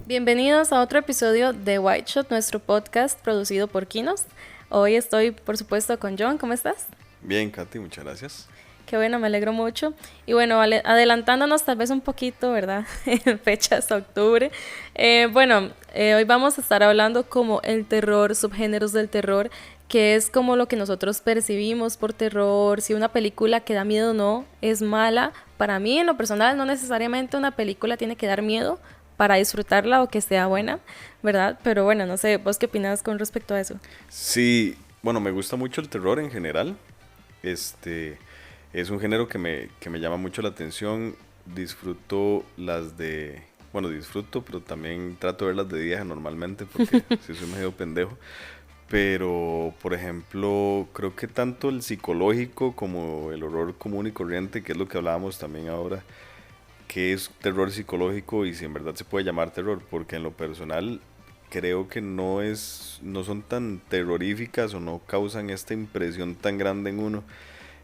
Bienvenidos a otro episodio de White Shot, nuestro podcast producido por Kinos. Hoy estoy, por supuesto, con John. ¿Cómo estás? Bien, Katy, muchas gracias. Qué bueno, me alegro mucho. Y bueno, adelantándonos tal vez un poquito, ¿verdad? En fechas, octubre. Hoy vamos a estar hablando como el terror, subgéneros del terror, que es como lo que nosotros percibimos por terror, si una película que da miedo o no es mala. Para mí, en lo personal, no necesariamente una película tiene que dar miedo para disfrutarla o que sea buena, ¿verdad? Pero bueno, no sé, ¿vos qué opinas con respecto a eso? Sí, bueno, me gusta mucho el terror en general. Es un género que me llama mucho la atención. Disfruto disfruto, pero también trato de verlas de día normalmente porque sí soy medio pendejo. Pero, por ejemplo, creo que tanto el psicológico como el horror común y corriente, que es lo que hablábamos también ahora, que es terror psicológico y si en verdad se puede llamar terror, porque en lo personal creo que no son tan terroríficas o no causan esta impresión tan grande en uno.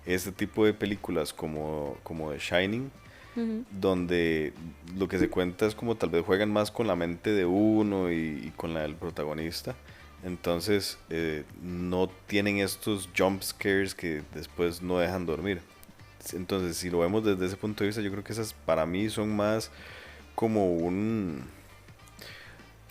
Este tipo de películas como The Shining, Ujú. donde lo que se cuenta es como tal vez juegan más con la mente de uno y con la del protagonista. Entonces no tienen estos jump scares que después no dejan dormir. Entonces, si lo vemos desde ese punto de vista, yo creo que esas para mí son más como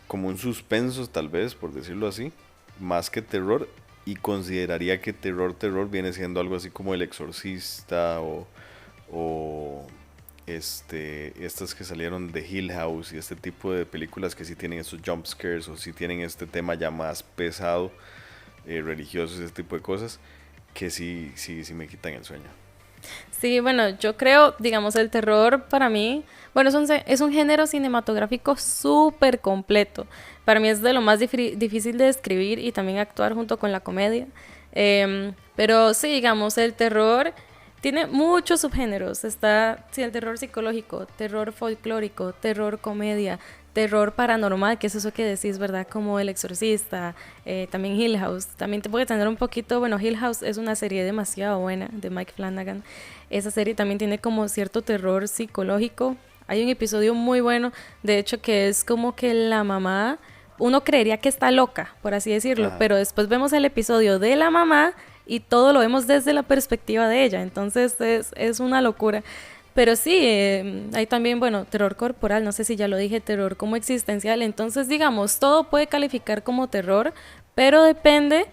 como un suspenso, tal vez, por decirlo así, más que terror. Y consideraría que terror viene siendo algo así como El Exorcista o estas que salieron de Hill House y este tipo de películas que sí tienen esos jump scares o sí tienen este tema ya más pesado, religioso, ese tipo de cosas, que sí me quitan el sueño. Sí, bueno, yo creo, digamos, el terror para mí, bueno, es un género cinematográfico súper completo. Para mí es de lo más difícil de describir y también actuar junto con la comedia. Pero sí, digamos, el terror tiene muchos subgéneros. Está, sí, el terror psicológico, terror folclórico, terror comedia, terror paranormal, que es eso que decís, ¿verdad? Como El Exorcista, también Hill House. También te puede tener un poquito, bueno, Hill House es una serie demasiado buena de Mike Flanagan. Esa serie también tiene como cierto terror psicológico. Hay un episodio muy bueno, de hecho, que es como que la mamá, uno creería que está loca, por así decirlo, Ajá. pero después vemos el episodio de la mamá y todo lo vemos desde la perspectiva de ella, entonces es una locura. Pero sí, hay también, bueno, terror corporal, no sé si ya lo dije, terror como existencial, entonces digamos, todo puede calificar como terror, pero depende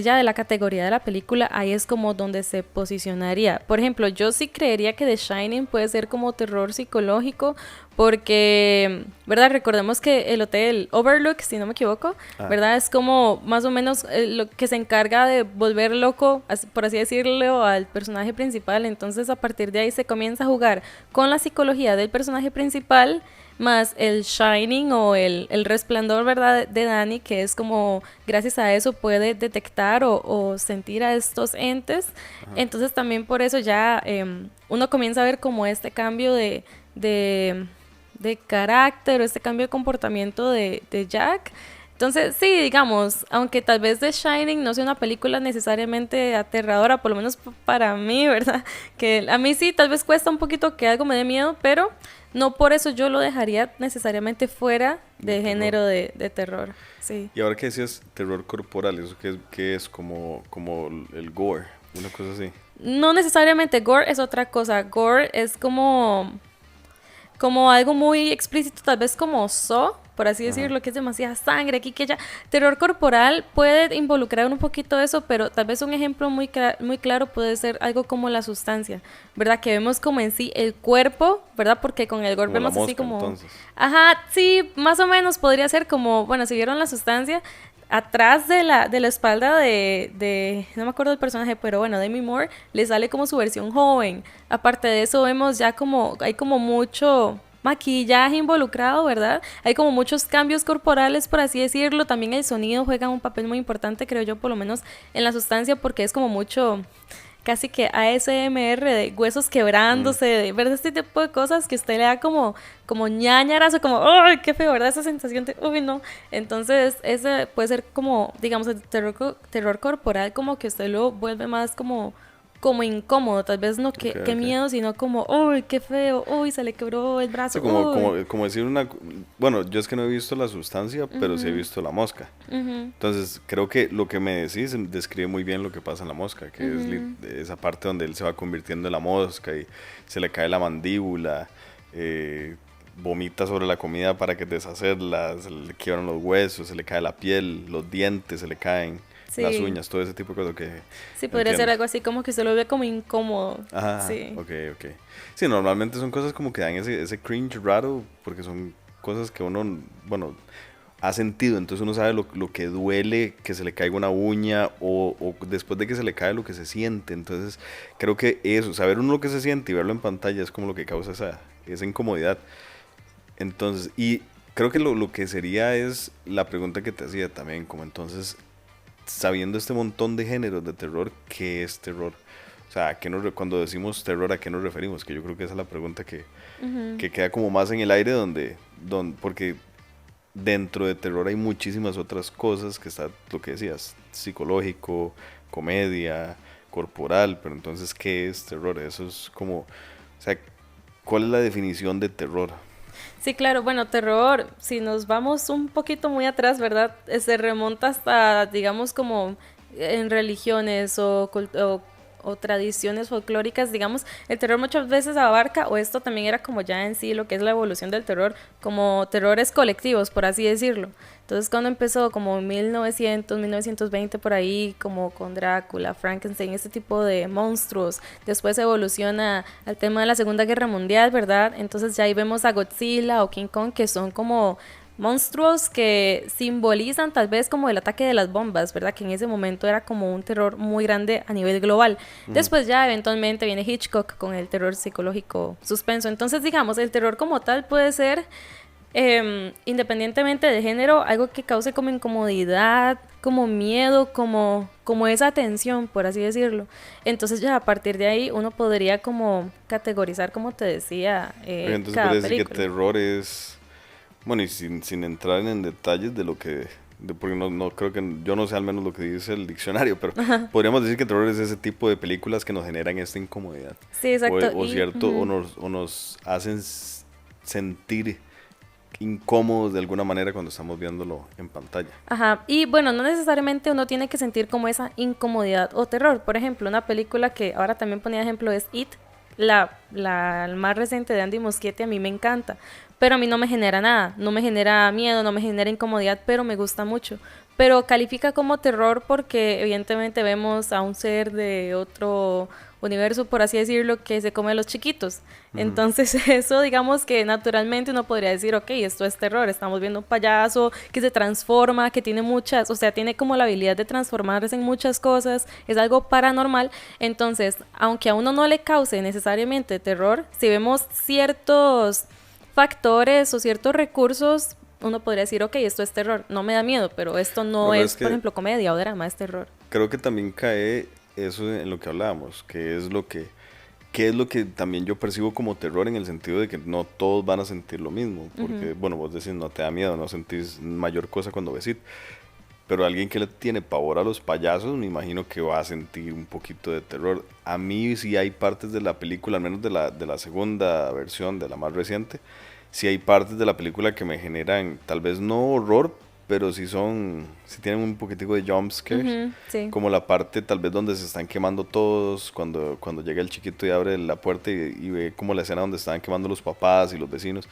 ya de la categoría de la película, ahí es como donde se posicionaría. Por ejemplo, yo sí creería que The Shining puede ser como terror psicológico, porque, ¿verdad? Recordemos que el hotel Overlook, si no me equivoco, Ah, ¿verdad? Es como más o menos lo que se encarga de volver loco, por así decirlo, al personaje principal. Entonces, a partir de ahí se comienza a jugar con la psicología del personaje principal, más el Shining o el resplandor, ¿verdad? De Danny, que es como, gracias a eso puede detectar o sentir a estos entes. ajá. Entonces, también por eso ya uno comienza a ver como este cambio de de carácter o este cambio de comportamiento de Jack. Entonces, sí, digamos, aunque tal vez The Shining no sea una película necesariamente aterradora, por lo menos para mí, ¿verdad? Que a mí sí, tal vez cuesta un poquito que algo me dé miedo, pero no por eso yo lo dejaría necesariamente fuera De de terror. género de terror. Sí. Y ahora que decías terror corporal, ¿eso qué es como el gore? Una cosa así. No necesariamente gore es otra cosa. Gore es como algo muy explícito, tal vez como Saw, por así Ajá. decirlo, que es demasiada sangre aquí, que ya. Terror corporal puede involucrar un poquito eso, pero tal vez un ejemplo muy claro puede ser algo como la sustancia, ¿verdad? Que vemos como en sí el cuerpo, ¿verdad? Porque con el gore Como la vemos así mosca, como. entonces. Ajá, sí, más o menos podría ser como, bueno, si vieron la sustancia, atrás de la espalda no me acuerdo del personaje, pero bueno, Demi Moore, le sale como su versión joven. Aparte de eso, vemos ya como, hay como mucho maquillaje involucrado, ¿verdad? Hay como muchos cambios corporales, por así decirlo. También el sonido juega un papel muy importante, creo yo, por lo menos en la sustancia, porque es como mucho, casi que ASMR de huesos Mm. quebrándose, de ver este tipo de cosas que usted le da como ñañaras o como, ¡ay, qué feo!, ¿verdad? Esa sensación de, uy, no. Entonces, ese puede ser como, digamos, el terror corporal, como que usted lo vuelve más como como incómodo, tal vez no Ok, qué ok. miedo, sino como, uy, qué feo, uy, se le quebró el Sí, brazo, como, uy. como decir una... Bueno, yo es que no he visto la sustancia, pero sí he Ujú, visto la mosca. ujú, Entonces, creo que lo que me decís describe muy bien lo que pasa en la mosca, que es ujú. esa parte donde él se va convirtiendo en la mosca y se le cae la mandíbula, eh, vomita sobre la comida para que deshacerla, se le quiebran los huesos, se le cae la piel, los dientes se le caen, las Sí, uñas, todo ese tipo de cosas que sí, podría ser entiendo. algo así como que se lo ve como incómodo. Ajá, Sí. ok, ok. Sí, normalmente son cosas como que dan ese cringe raro, porque son cosas que uno, bueno, ha sentido, entonces uno sabe lo que duele que se le caiga una uña o después de que se le cae lo que se siente. Entonces, creo que eso, saber uno lo que se siente y verlo en pantalla es como lo que causa esa incomodidad. Entonces, y creo que lo que sería es la pregunta que te hacía también, como entonces, sabiendo este montón de géneros de terror, ¿qué es terror? O sea, cuando decimos terror, ¿a qué nos referimos? Que yo creo que esa es la pregunta Ujú. que queda como más en el aire porque dentro de terror hay muchísimas otras cosas, que está lo que decías, psicológico, comedia, corporal, pero entonces, ¿qué es terror? Eso es como, o sea, ¿cuál es la definición de terror? Sí, claro, bueno, terror, si nos vamos un poquito muy atrás, ¿verdad? Se remonta hasta, digamos, como en religiones o tradiciones folclóricas, digamos, el terror muchas veces abarca, o esto también era como ya en sí lo que es la evolución del terror, como terrores colectivos, por así decirlo. Entonces, cuando empezó como 1900, 1920 por ahí, como con Drácula, Frankenstein, este tipo de monstruos, después evoluciona al tema de la Segunda Guerra Mundial, ¿verdad? Entonces ya ahí vemos a Godzilla o King Kong, que son como monstruos que simbolizan tal vez como el ataque de las bombas, ¿verdad? Que en ese momento era como un terror muy grande a nivel global. Ujú. Después ya eventualmente viene Hitchcock con el terror psicológico suspenso. Entonces, digamos, el terror como tal puede ser independientemente de género, algo que cause como incomodidad, como miedo, como esa tensión, por así decirlo. Entonces ya a partir de ahí uno podría como categorizar, como te decía, Ok, entonces cada podría decir que película. terror es, bueno, y sin entrar en detalles de lo porque no creo que, yo no sé al menos lo que dice el diccionario, pero podríamos decir que terror es ese tipo de películas que nos generan esta incomodidad, Sí, exacto. o cierto, o nos hacen sentir incómodos de alguna manera cuando estamos viéndolo en pantalla. Ajá, y bueno, no necesariamente uno tiene que sentir como esa incomodidad o terror. Por ejemplo, una película que ahora también ponía ejemplo es It, la más reciente de Andy Muschietti, a mí me encanta, pero a mí no me genera nada, no me genera miedo, no me genera incomodidad, pero me gusta mucho. Pero califica como terror porque evidentemente vemos a un ser de otro universo, por así decirlo, que se come a los chiquitos. Ujú. Entonces eso digamos que naturalmente uno podría decir, ok, esto es terror, estamos viendo un payaso que se transforma, que tiene muchas, o sea, tiene como la habilidad de transformarse en muchas cosas, es algo paranormal. Entonces, aunque a uno no le cause necesariamente terror, si vemos ciertos factores o ciertos recursos, uno podría decir, ok, esto es terror, no me da miedo, pero esto Bueno, no pero es, es por que ejemplo, comedia o drama, es terror. creo que también cae eso en lo que hablábamos, que es lo que también yo percibo como terror en el sentido de que no todos van a sentir lo mismo, Ujú. porque, bueno, vos decís, no te da miedo, no sentís mayor cosa cuando ves It, pero alguien que le tiene pavor a los payasos, me imagino que va a sentir un poquito de terror. A mí sí hay partes de la película, al menos de la segunda versión, de la más reciente, sí hay partes de la película que me generan, tal vez no horror, pero sí tienen un poquitico de jump scares, Ujú, sí. como la parte tal vez donde se están quemando todos, cuando llega el chiquito y abre la puerta y ve como la escena donde estaban quemando los papás y los vecinos.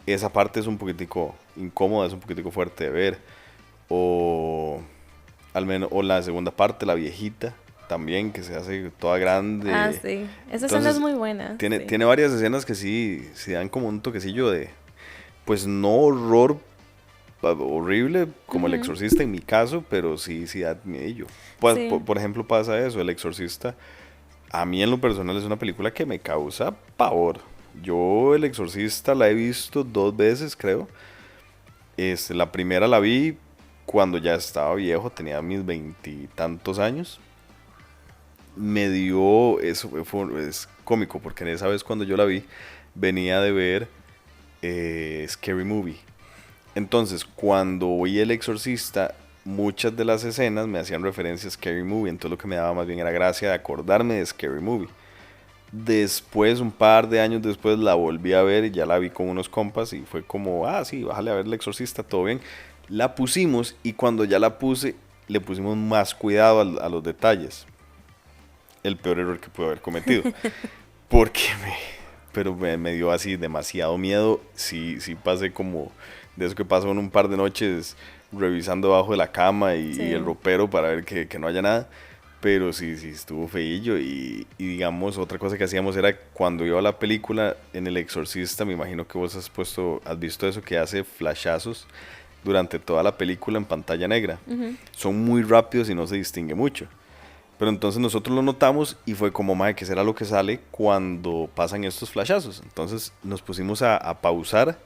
Esa parte es un poquitico incómoda, es un poquitico fuerte de ver. O al menos, o la segunda parte, la viejita, también, que se hace toda Ah, grande. sí. Esa escena es Entonces, muy buena, sí. tiene varias escenas que sí dan como un toquecillo de, pues no horror horrible como El Ujú, Exorcista en mi caso, pero sí da miedo. Pues, sí. por ejemplo, pasa eso, El Exorcista, a mí en lo personal es una película que me causa pavor. Yo El Exorcista la he visto dos veces, creo. La primera la vi cuando ya estaba viejo, tenía mis veintitantos años. Me dio, es cómico, porque en esa vez cuando yo la vi, venía de ver Scary Movie. Entonces, cuando vi El Exorcista, muchas de las escenas me hacían referencia a Scary Movie, entonces lo que me daba más bien era gracia de acordarme de Scary Movie. Después, un par de años después, la volví a ver y ya la vi con unos compas y fue como, ah, sí, bájale a ver El Exorcista, todo bien. La pusimos y cuando ya la puse, le pusimos más cuidado a los detalles. El peor error que pude haber cometido. Porque me dio así demasiado miedo. Sí, sí pasé como de eso que pasó en un par de noches revisando debajo de la cama y Sí. el ropero para ver que no haya nada. Pero sí, sí, estuvo feillo. Y digamos, otra cosa que hacíamos era cuando iba a la película en El Exorcista, me imagino que vos has visto eso, que hace flashazos durante toda la película en pantalla negra. Ujú. Son muy rápidos y no se distingue mucho. Pero entonces nosotros lo notamos y fue como, madre, ¿qué será lo que sale cuando pasan estos flashazos? Entonces nos pusimos a pausar,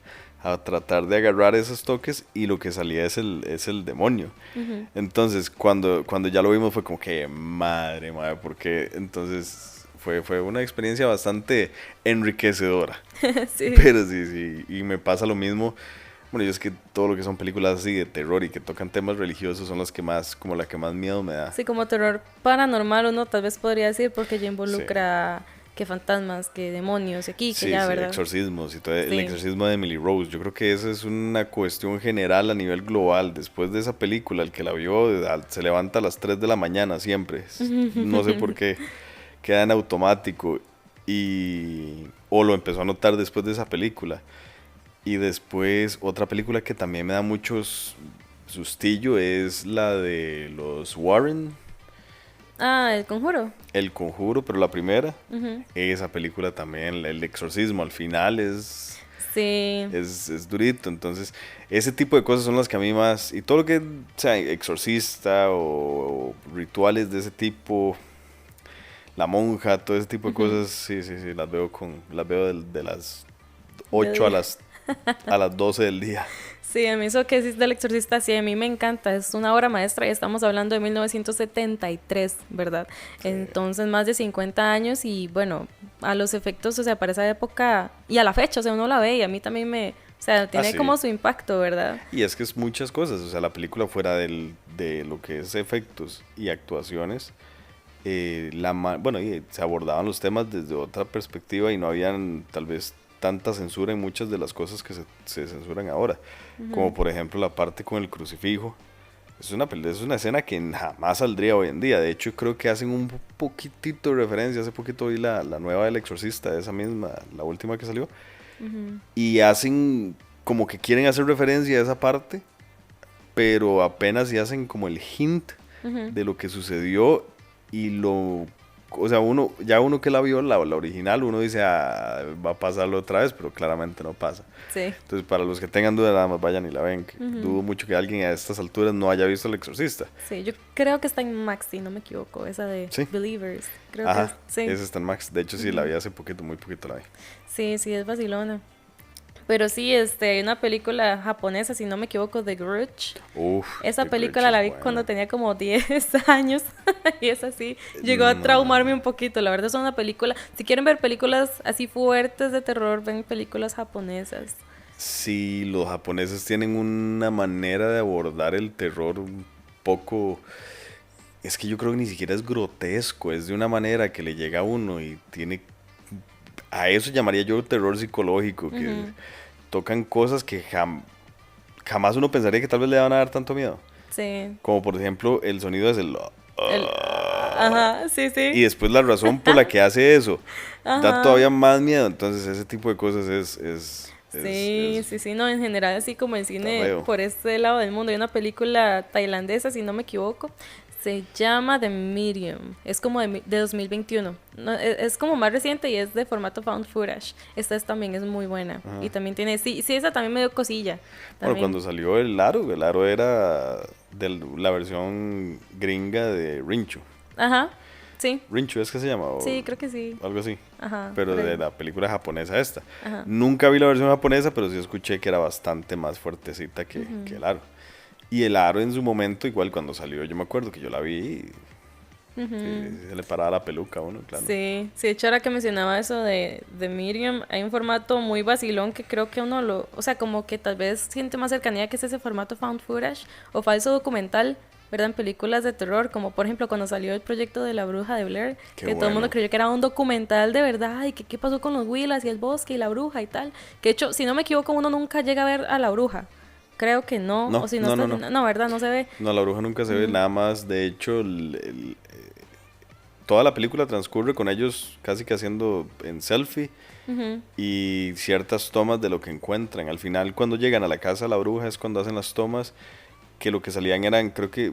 a tratar de agarrar esos toques y lo que salía es el demonio. Ujú. Entonces cuando ya lo vimos fue como que, madre, porque entonces fue una experiencia bastante enriquecedora. Sí. Pero sí, sí, y me pasa lo mismo. Bueno, yo es que todo lo que son películas así de terror y que tocan temas religiosos son las que más, como la que más miedo me da. Sí, como terror paranormal uno tal vez podría decir porque ya Sí. involucra que fantasmas, que demonios, y aquí, que Sí, ya, sí, ¿verdad? exorcismos y todo, el Sí. exorcismo de Emily Rose. Yo creo que esa es una cuestión general a nivel global. Después de esa película, el que la vio se levanta a las 3 de la mañana siempre. No sé por qué, queda en automático. O lo empezó a notar después de esa película. Y después, otra película que también me da muchos sustillo es la de los Warren, Ah, El Conjuro. El Conjuro, pero la primera. Ujú. Esa película también, el exorcismo al final Sí. es durito. Entonces, ese tipo de cosas son las que a mí más. Y todo lo que sea exorcista o rituales de ese tipo, la monja, todo ese tipo de Ujú. cosas, sí, sí, sí, las veo de las 8 De- a las 12 del día. Sí, a mí eso que decís del exorcista, sí, a mí me encanta, es una obra maestra y estamos hablando de 1973, ¿verdad? Sí. Entonces, más de 50 años y bueno, a los efectos, o sea, para esa época y a la fecha, o sea, uno la ve y a mí también o sea, tiene Sí. como su impacto, ¿verdad? Y es que es muchas cosas, o sea, la película fuera de lo que es efectos y actuaciones, bueno, y se abordaban los temas desde otra perspectiva y no habían tal vez tanta censura en muchas de las cosas que se censuran ahora, como por ejemplo la parte con el crucifijo. Es una escena que jamás saldría hoy en día. De hecho, creo que hacen un poquitito de referencia. Hace poquito vi la nueva del Exorcista, esa misma, la última que salió. Ujú. Y hacen como que quieren hacer referencia a esa parte, pero apenas si hacen como el hint Ujú. de lo que sucedió o sea, uno que la vio, la original, uno dice, ah, va a pasarlo otra vez, pero claramente no pasa. Sí. Entonces, para los que tengan dudas, nada más vayan y la ven. Que Ujú. dudo mucho que alguien a estas alturas no haya visto El Exorcista. Sí, yo creo que está en Max, si no me equivoco, esa de Sí. Believers. Creo que Ajá, sí. ese está en Max. De hecho, sí, la vi hace poquito, muy poquito la vi. Sí, sí, es vacilona. Pero sí, hay una película japonesa, si no me equivoco, The Grudge. Uf, Esa The película Grudge la es vi buena. cuando tenía como 10 años y es así, llegó a No. traumarme un poquito. La verdad es una película, si quieren ver películas así fuertes de terror, ven películas japonesas. Sí, los japoneses tienen una manera de abordar el terror un poco. Es que yo creo que ni siquiera es grotesco, es de una manera que le llega a uno y tiene. A eso llamaría yo terror psicológico, que Ujú. tocan cosas que jamás uno pensaría que tal vez le van a dar tanto miedo. Sí. Como por ejemplo el sonido es El, ajá, sí, y sí. después la razón por la que hace eso da Ajá. todavía más miedo. Entonces ese tipo de cosas Sí, sí, sí, no, en general así como el está cine feo. por este lado del mundo. Hay una película tailandesa, si no me equivoco, se llama The Medium, es como de 2021. No, es como más reciente y es de formato found footage. Esta también es muy buena y también tiene, sí, sí, esa también me dio cosilla. Bueno, También, cuando salió el Aro era de la versión gringa de Rinchu. ajá, sí, Rinchu es que se llama, o sí, creo que sí, algo así. ajá, Pero por de ahí. la película japonesa esta. Ajá. Nunca vi la versión japonesa, pero sí escuché que era bastante más fuertecita que el Aro. Y el Aro en su momento, igual cuando salió, yo me acuerdo que yo la vi Sí, se le paraba la peluca a uno, claro. Sí, sí, de hecho ahora que mencionaba eso de Medium, hay un formato muy vacilón que creo que uno lo, o sea, como que tal vez siente más cercanía que es ese formato found footage o falso documental, ¿verdad? En películas de terror, como por ejemplo cuando salió el proyecto de la bruja de Blair, Qué que todo el mundo bueno. creyó que era un documental de verdad y que qué pasó con los Willas y el bosque y la bruja y tal. Que de hecho, si no me equivoco, uno nunca llega a ver a la bruja. Creo que no, o No, si no no, está, no, no. no, ¿verdad? No se ve. No, la bruja nunca se ve nada más. De hecho, toda la película transcurre con ellos casi que haciendo en selfie y ciertas tomas de lo que encuentran. Al final, cuando llegan a la casa de la bruja es cuando hacen las tomas, que lo que salían eran, creo que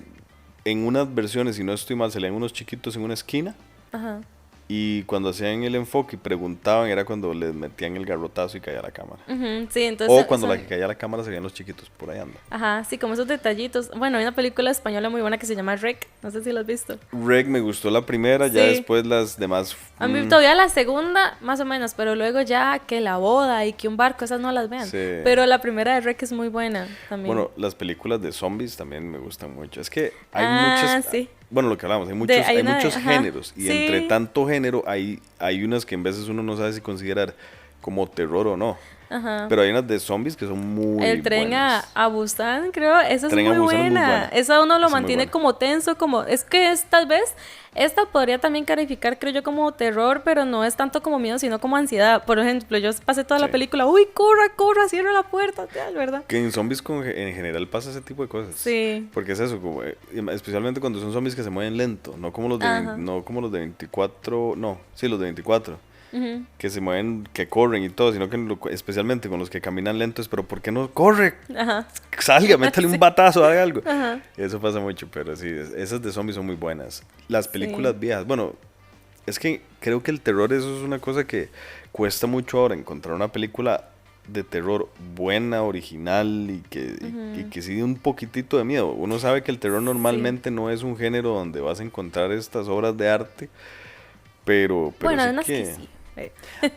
en unas versiones, si no estoy mal, salían unos chiquitos en una esquina. Ajá. Y cuando hacían el enfoque y preguntaban, era cuando les metían el garrotazo y caía la cámara. Ujú, sí, O entonces cuando la que caía la cámara se veían los chiquitos, por ahí anda. ajá, sí, como esos detallitos. Bueno, hay una película española muy buena que se llama Rec, no sé si la has visto. Reg me gustó la primera, ya Sí, después las demás. a mí todavía la segunda, más o menos, pero luego ya que la boda y que un barco, esas no las vean. Sí. Pero la primera de Rec es muy buena también. Bueno, las películas de zombies también me gustan mucho. Es que hay Ah, muchas. sí. Bueno, lo que hablamos, hay De, muchos, hay hay una de, muchos ajá, géneros. Y entre sí, tanto género, hay unas que en veces uno no sabe si considerar como terror o no. ajá. Pero hay unas de zombies que son muy El tren buenas. a Busan, creo, esa es Tren a muy Busan es muy buena. buena. Esa uno lo Esa es muy mantiene buena. como tenso, como... Es que es tal vez... Esta podría también calificar, creo yo, como terror, pero no es tanto como miedo, sino como ansiedad. Por ejemplo, yo pasé toda Sí. la película, uy, corra, corra, cierra la puerta, tal, ¿verdad? Que en zombies en general pasa ese tipo de cosas. Sí. Porque es eso, como, especialmente cuando son zombies que se mueven lento, no como los de, Ajá. no como los de 24, no, sí, los de 24, Ujú. que se mueven, que corren y todo, sino que especialmente con los que caminan lentos, pero ¿por qué no corre? Ajá. Salga, métale un batazo, haga algo. Ajá. Eso pasa mucho, pero sí, esas de zombies son muy buenas. Las películas Sí. viejas, bueno, es que creo que el terror eso es una cosa que cuesta mucho ahora, encontrar una película de terror buena, original y que sí dé un poquitito de miedo. Uno sabe que el terror Sí. normalmente no es un género donde vas a encontrar estas obras de arte, pero Bueno, sí además que que... sí.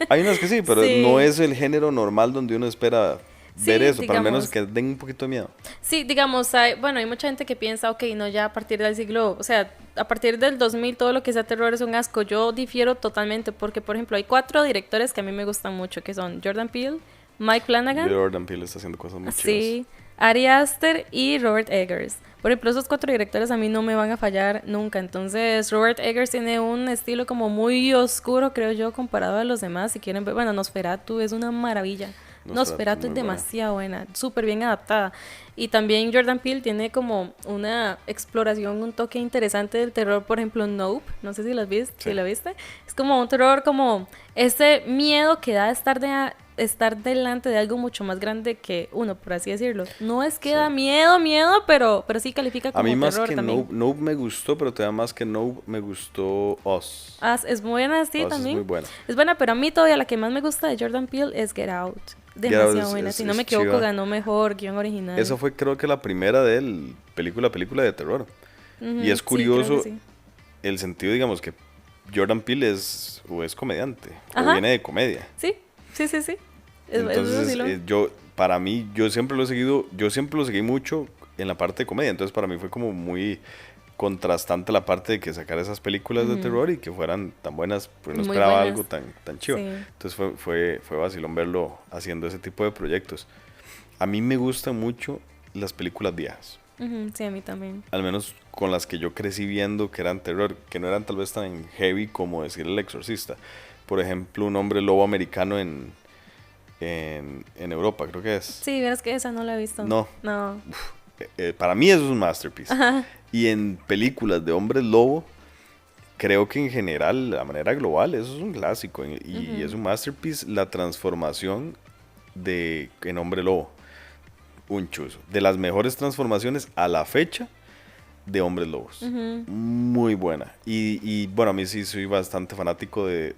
Hay unas que sí, pero no Sí. es el género normal donde uno espera ver Sí, eso, para al menos digamos. que den un poquito de miedo. Sí, digamos, hay, bueno, hay mucha gente que piensa, ok, no, ya a partir del siglo, o sea, a partir del 2000 todo lo que sea terror es un asco. Yo difiero totalmente porque, por ejemplo, hay 4 directores que a mí me gustan mucho, que son Jordan Peele, Mike Flanagan, Jordan Peele está haciendo cosas muy chivas. sí, Ari Aster y Robert Eggers. Por ejemplo, esos 4 directores a mí no me van a fallar nunca. Entonces, Robert Eggers tiene un estilo como muy oscuro, creo yo, comparado a los demás. Si quieren ver, bueno, Nosferatu es una maravilla. Nosferatu, Nosferatu es muy buena. demasiado buena, súper bien adaptada. Y también Jordan Peele tiene como una exploración, un toque interesante del terror, por ejemplo, Nope, no sé si las viste, Sí. si la viste. Es como un terror, como ese miedo que da estar delante de algo mucho más grande que uno, por así decirlo. No es que Sí. da miedo, pero sí califica A mí como más terror que también. Nope, Nope me gustó, pero todavía más que Nope me gustó Us. Ah, es buena, sí, Us es muy también. buena. Es buena, pero a mí todavía la que más me gusta de Jordan Peele es Get Out. Get Out Demasiado buena. Si no me es equivoco, chiva. ganó mejor guión original. Esa fue creo que la primera de él, película de terror. Y Ujú, es sí, creo que curioso sí. el sentido, digamos, que Jordan Peele es comediante, o Ajá. viene de comedia. Sí, sí, sí, sí. Es Entonces, vacilón. para mí, yo siempre lo he seguido, yo siempre lo seguí mucho en la parte de comedia. Entonces, para mí fue como muy contrastante la parte de que sacara esas películas de terror y que fueran tan buenas, pues no Muy esperaba buenas. algo tan chido. Sí. Entonces fue vacilón verlo haciendo ese tipo de proyectos. A mí me gustan mucho las películas viejas, Ujú, sí, a mí también. al menos con las que yo crecí viendo que eran terror, que no eran tal vez tan heavy como decir El Exorcista. Por ejemplo, Un hombre lobo americano en Europa, creo que es. Sí, verás que esa no la he visto. No. No. Para mí eso es un masterpiece. Y en películas de hombres lobo, creo que en general, de manera global, eso es un clásico. Y es un masterpiece la transformación en hombre lobo. Un chuzo. De las mejores transformaciones a la fecha de hombres lobos. Muy buena. Bueno, a mí sí soy bastante fanático de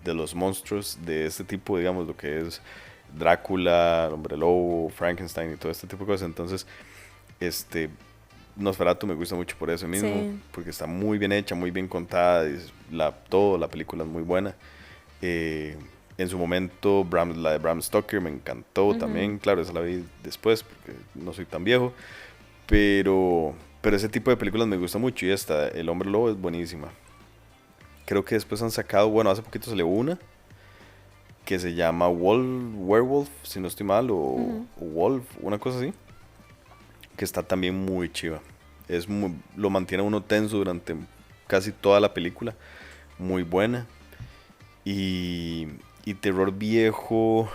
los monstruos de este tipo, digamos, lo que es Drácula, Hombre Lobo, Frankenstein y todo este tipo de cosas. Entonces, Nosferatu me gusta mucho por eso mismo, Sí. porque está muy bien hecha, muy bien contada, toda la película es muy buena. En su momento, la de Bram Stoker me encantó también, claro, esa la vi después, porque no soy tan viejo, pero Pero ese tipo de películas me gusta mucho y esta, El Hombre Lobo, es buenísima. Creo que después han sacado, bueno, hace poquito salió una que se llama Werewolf, si no estoy mal, o Wolf, una cosa así, que está también muy chiva. Lo mantiene uno tenso durante casi toda la película, muy buena. Y terror viejo,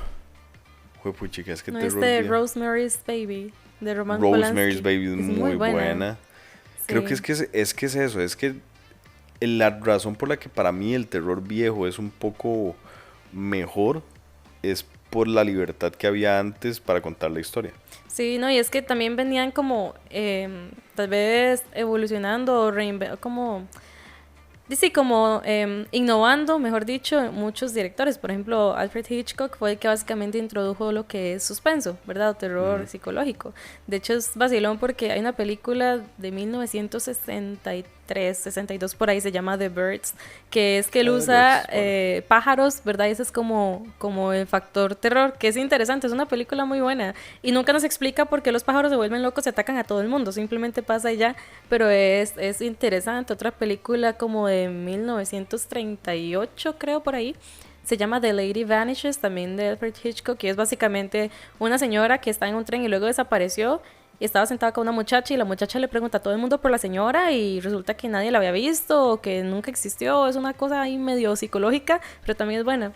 puchica, es que No, terror viejo. Rosemary's Baby, de Roman Rosemary's Polanski. Baby es Es muy buena. Creo que Sí. es que es eso, es que la razón por la que para mí el terror viejo es un poco mejor es por la libertad que había antes para contar la historia. Sí, no, y es que también venían como tal vez evolucionando o como sí, como innovando, mejor dicho, muchos directores. Por ejemplo, Alfred Hitchcock fue el que básicamente introdujo lo que es suspenso, ¿verdad? O terror psicológico. De hecho, es vacilón porque hay una película de 1963, 62 por ahí, se llama The Birds, que es que él The usa Birds, pájaros, ¿verdad? Y ese es como el factor terror, que es interesante, es una película muy buena. Y nunca nos explica por qué los pájaros se vuelven locos y atacan a todo el mundo, simplemente pasa y ya, pero es interesante. Otra película como de 1938, creo, por ahí, se llama The Lady Vanishes, también de Alfred Hitchcock, y es básicamente una señora que está en un tren y luego desapareció y estaba sentada con una muchacha y la muchacha le pregunta a todo el mundo por la señora y resulta que nadie la había visto o que nunca existió. Es una cosa ahí medio psicológica, pero también es buena.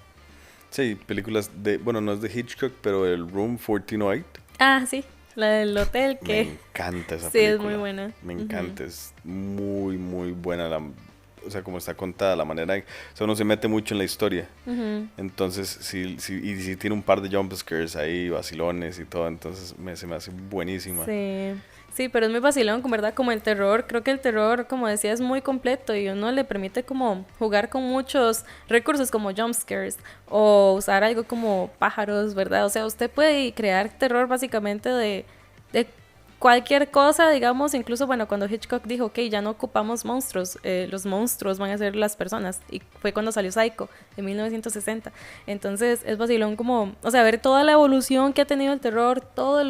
Sí, películas de, bueno, no es de Hitchcock, pero el Room 1408. Ah, sí, la del hotel Me que... encanta esa Sí, película. es muy buena. Me encanta, es muy, muy buena o sea, como está contada, la manera, o sea, uno se mete mucho en la historia. Entonces, y sí tiene un par de jump scares ahí, vacilones y todo, entonces se me hace buenísima. Sí, sí, pero es muy vacilón, con verdad, como el terror. Creo que el terror, como decía, es muy completo y uno le permite como jugar con muchos recursos como jump scares o usar algo como pájaros, ¿verdad? O sea, usted puede crear terror básicamente de cualquier cosa, digamos, incluso, bueno, cuando Hitchcock dijo, ok, ya no ocupamos monstruos, los monstruos van a ser las personas, y fue cuando salió Psycho, en 1960. Entonces, es vacilón como, o sea, ver toda la evolución que ha tenido el terror, todas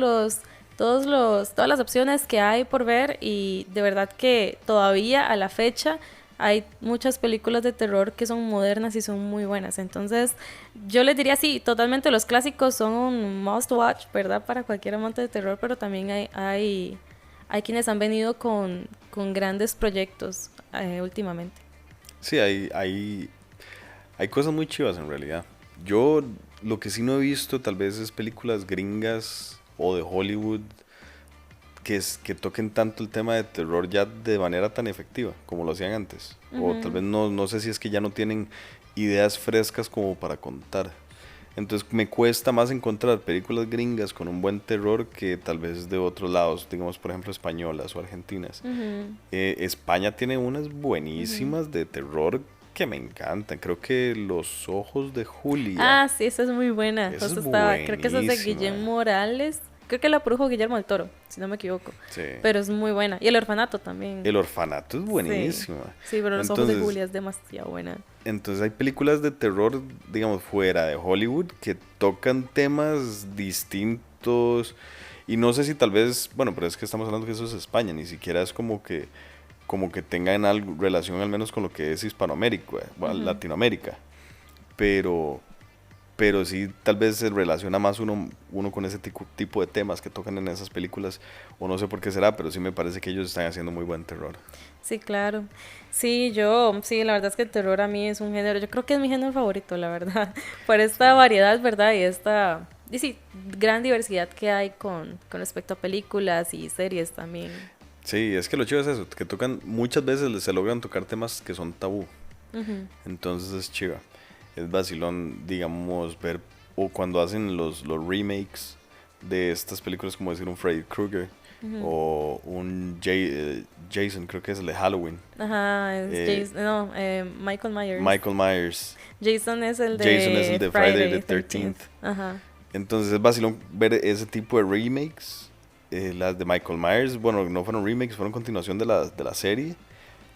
las opciones que hay por ver, y de verdad que todavía a la fecha hay muchas películas de terror que son modernas y son muy buenas. Entonces, yo les diría sí, totalmente los clásicos son un must watch, ¿verdad? Para cualquier amante de terror, pero también hay quienes han venido con grandes proyectos últimamente. Sí, hay cosas muy chivas en realidad. Yo lo que sí no he visto tal vez es películas gringas o de Hollywood que toquen tanto el tema de terror ya de manera tan efectiva como lo hacían antes. O tal vez no sé si es que ya no tienen ideas frescas como para contar. Entonces me cuesta más encontrar películas gringas con un buen terror que tal vez de otros lados, digamos por ejemplo españolas o argentinas. España tiene unas buenísimas de terror que me encantan. Creo que Los Ojos de Julia. Ah, sí, esa es muy buena. Esa es Creo que esa es de buenísima. Guillermo Morales. Creo que la produjo Guillermo del Toro, si no me equivoco. Sí. Pero es muy buena. Y El Orfanato también. El Orfanato es buenísima. Sí, pero Los Ojos de Julia es demasiado buena. Entonces hay películas de terror, digamos, fuera de Hollywood que tocan temas distintos. Y no sé si tal vez, bueno, pero es que estamos hablando que eso es España, ni siquiera es como que tengan algo, relación al menos con lo que es Hispanoamérica, bueno, Latinoamérica. Pero, pero sí tal vez se relaciona más uno con ese tipo de temas que tocan en esas películas, o no sé por qué será, pero sí me parece que ellos están haciendo muy buen terror. Sí, claro. Sí, sí, la verdad es que el terror a mí es un género, yo creo que es mi género favorito, la verdad, por esta variedad, ¿verdad? Y sí, gran diversidad que hay con respecto a películas y series también. Sí, es que lo chido es eso, que tocan, muchas veces se logran tocar temas que son tabú, entonces es chiva. Es vacilón, digamos, ver, o cuando hacen los remakes de estas películas, como decir un Freddy Krueger, o un Jason, creo que es el de Halloween. Ajá, Jason, no, Michael Myers. Michael Myers. Jason es el Jason es el de Friday the 13th. Ajá. Entonces es vacilón ver ese tipo de remakes. Las de Michael Myers, bueno, no fueron remakes, fueron continuación de la serie.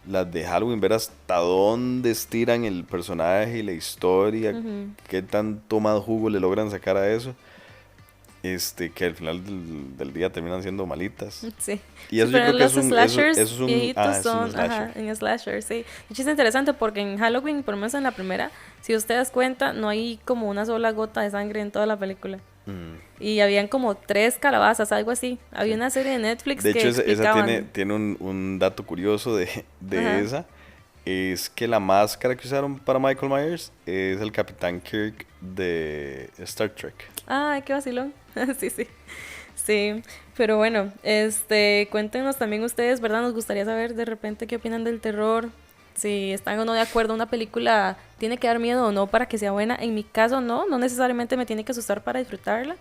Las de Halloween, ver hasta dónde estiran el personaje y la historia, qué tanto más jugo le logran sacar a eso. que al final del día terminan siendo malitas. Sí. Y eso Sí, yo pero creo que los slashers eso es un, viejitos es un son, slasher. ajá, en slasher, sí. De hecho es interesante porque en Halloween, por lo menos en la primera, si usted das cuenta, no hay como una sola gota de sangre en toda la película. Y habían como 3 calabazas, algo así. Había una serie de Netflix De que hecho, esa explicaban. tiene un dato curioso de Ajá. esa. Es que la máscara que usaron para Michael Myers es el Capitán Kirk de Star Trek. Ay, qué vacilón. Sí, sí. Sí, pero bueno, cuéntenos también ustedes, ¿verdad? Nos gustaría saber de repente qué opinan del terror, si están o no de acuerdo, una película tiene que dar miedo o no para que sea buena. En mi caso no, no necesariamente me tiene que asustar para disfrutarla,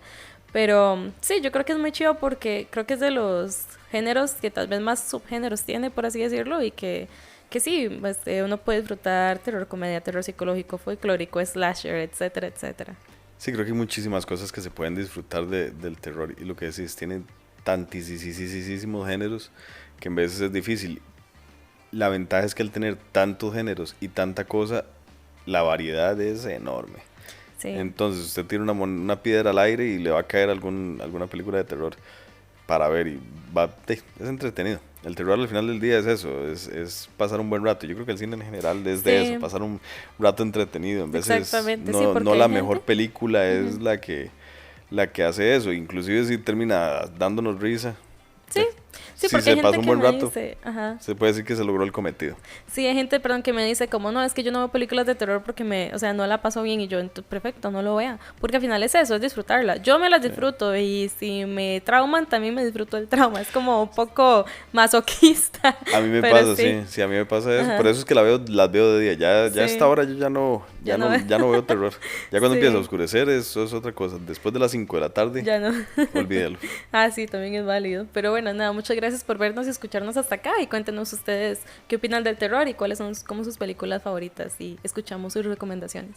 pero sí, yo creo que es muy chido porque creo que es de los géneros que tal vez más subgéneros tiene, por así decirlo, y que sí, uno puede disfrutar terror comedia, terror psicológico, folclórico, slasher, etcétera, etcétera. Sí, creo que hay muchísimas cosas que se pueden disfrutar del terror. Y lo que decís, tiene tantísimos géneros que en veces es difícil. La ventaja es que al tener tantos géneros y tanta cosa, la variedad es enorme. Sí. Entonces usted tiene una piedra al aire y le va a caer alguna película de terror para ver y es entretenido. El terror al final del día es eso, es pasar un buen rato. Yo creo que el cine en general es de eso, Sí, pasar un rato entretenido. En veces exactamente, sí, no porque la hay mejor gente. película es Ujú. la que hace eso, inclusive si termina dándonos risa. Sí, eh, sí, Si porque hay se gente pasó un que buen me rato, dice, ajá. se puede decir que se logró el cometido. Sí, hay gente, perdón, que me dice como, no, es que yo no veo películas de terror porque o sea, no la paso bien y yo, perfecto, no lo vea. Porque al final es eso, es disfrutarla. Yo me las Sí. disfruto y si me trauman, también me disfruto el trauma. Es como un poco masoquista, A mí me pero pasa, sí, sí, sí, a mí me pasa eso. Por ajá, eso es que las veo de día. Ya a esta sí, hora yo ya no veo. ya no veo terror. Ya cuando empieza a Sí, oscurecer, eso es otra cosa. Después de las 5 de la tarde, ya no. olvídalo. Ah, sí, también es válido. Pero bueno, nada, muchas gracias por vernos y escucharnos hasta acá y cuéntenos ustedes qué opinan del terror y cuáles son como sus películas favoritas y escuchamos sus recomendaciones.